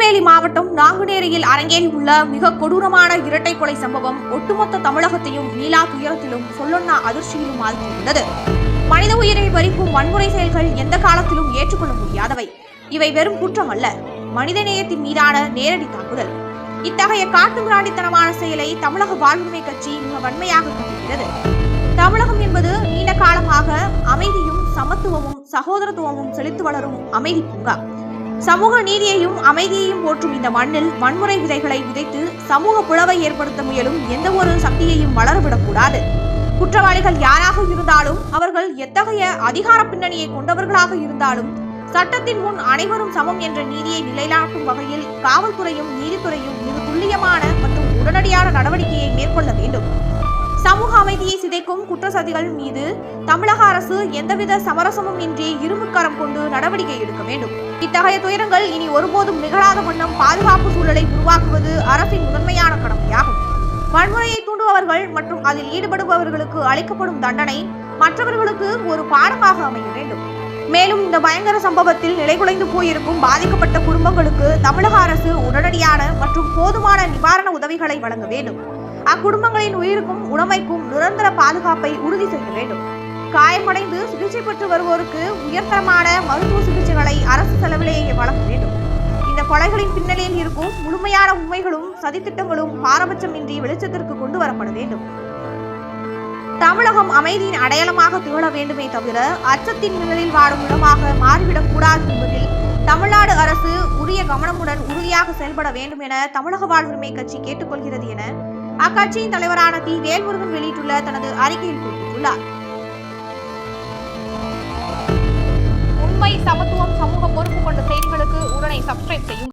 திருநெல்வேலி மாவட்டம் நாங்குநேரியில் அரங்கேறியுள்ள மிக கொடூரமான இரட்டை கொலை சம்பவம் ஒட்டுமொத்த தமிழகத்தையும் மீளா துயரத்திலும் சொல்லொன்னா அதிர்ச்சியிலும் ஆழ்த்தியுள்ளது. மனித உயிரை பறிக்கும் வன்முறை செயல்கள் எந்த காலத்திலும் ஏற்றுக்கொள்ள முடியாதவை. இவை வெறும் குற்றம் அல்ல, மனிதநேயத்தின் மீதான நேரடி தாக்குதல். இத்தகைய காட்டுமிராண்டித்தனமான செயலை தமிழக வாழ்வுரிமை கட்சி மிக வன்மையாக கண்டிக்கிறது. தமிழகம் என்பது நீண்ட காலமாக அமைதியும் சமத்துவமும் சகோதரத்துவமும் செழித்து வளரும் அமைதி பூங்கா. சமூக நீதியையும் அமைதியையும் போற்றும் இந்த மண்ணில் வன்முறை விதைகளை விதைத்து சமூக பிளவை ஏற்படுத்த முயலும் எந்த ஒரு சக்தியையும் வளரவிடக்கூடாது. குற்றவாளிகள் யாராக இருந்தாலும், அவர்கள் எத்தகைய அதிகார பின்னணியை கொண்டவர்களாக இருந்தாலும், சட்டத்தின் முன் அனைவரும் சமம் என்ற நீதியை நிலைநாட்டும் வகையில் காவல்துறையும் நீதித்துறையும் மிக துல்லியமான மற்றும் உடனடியான நடவடிக்கையை மேற்கொள்ள வேண்டும். சமூக அமைதியை சிதைக்கும் குற்றச்சாட்டுகள் மீது தமிழக அரசு எந்தவித சமரசமும் இன்றி இரும்புக்கரம் கொண்டு நடவடிக்கை எடுக்க வேண்டும். இத்தகைய துயரங்கள் இனி ஒருபோதும் நிகழாத வண்ணம் பாதுகாப்பு சூழலை உருவாக்குவது அரசின் முதன்மையான கடமையாகும். வன்முறையை தூண்டுபவர்கள் மற்றும் அதில் ஈடுபடுபவர்களுக்கு அளிக்கப்படும் தண்டனை மற்றவர்களுக்கு ஒரு பாடமாக அமைய வேண்டும். மேலும் இந்த பயங்கர சம்பவத்தில் நிலைகுலைந்து போயிருக்கும் பாதிக்கப்பட்ட குடும்பங்களுக்கு தமிழக அரசு உடனடியான மற்றும் போதுமான நிவாரண உதவிகளை வழங்க வேண்டும். அக்குடும்பங்களின் உயிருக்கும் உடமைக்கும் நிரந்தர பாதுகாப்பை உறுதி செய்ய வேண்டும். காயமடைந்து சிகிச்சை பெற்று வருவோருக்கு உயர்தரமான மருத்துவ சிகிச்சைகளை அரசு செலவிலேயே வழங்க வேண்டும். இந்த கொலைகளின் பின்னணியில் இருக்கும் முழுமையான உண்மைகளும் சதித்திட்டங்களும் பாரபட்சமின்றி வெளிச்சத்திற்கு கொண்டு வரப்பட வேண்டும். தமிழகம் அமைதியின் அடையாளமாக திகழ வேண்டுமே தவிர அச்சத்தின் நிழலில் வாடும் இடமாக மாறிவிடக் கூடாது என்பதில் தமிழ்நாடு அரசு உரிய கவனமுடன் உறுதியாக செயல்பட வேண்டும் என தமிழக வாழ்வுரிமை கட்சி கேட்டுக்கொள்கிறது என அக்கட்சியின் தலைவரான தி. வேல்முருகன் வெளியிட்டுள்ள தனது அறிக்கையில் குறிப்பிட்டுள்ளார். உண்மை, சமத்துவம், சமூக பொறுப்பு கொண்ட செய்திகளுக்கு உடனே சப்ஸ்கிரைப் செய்யும்.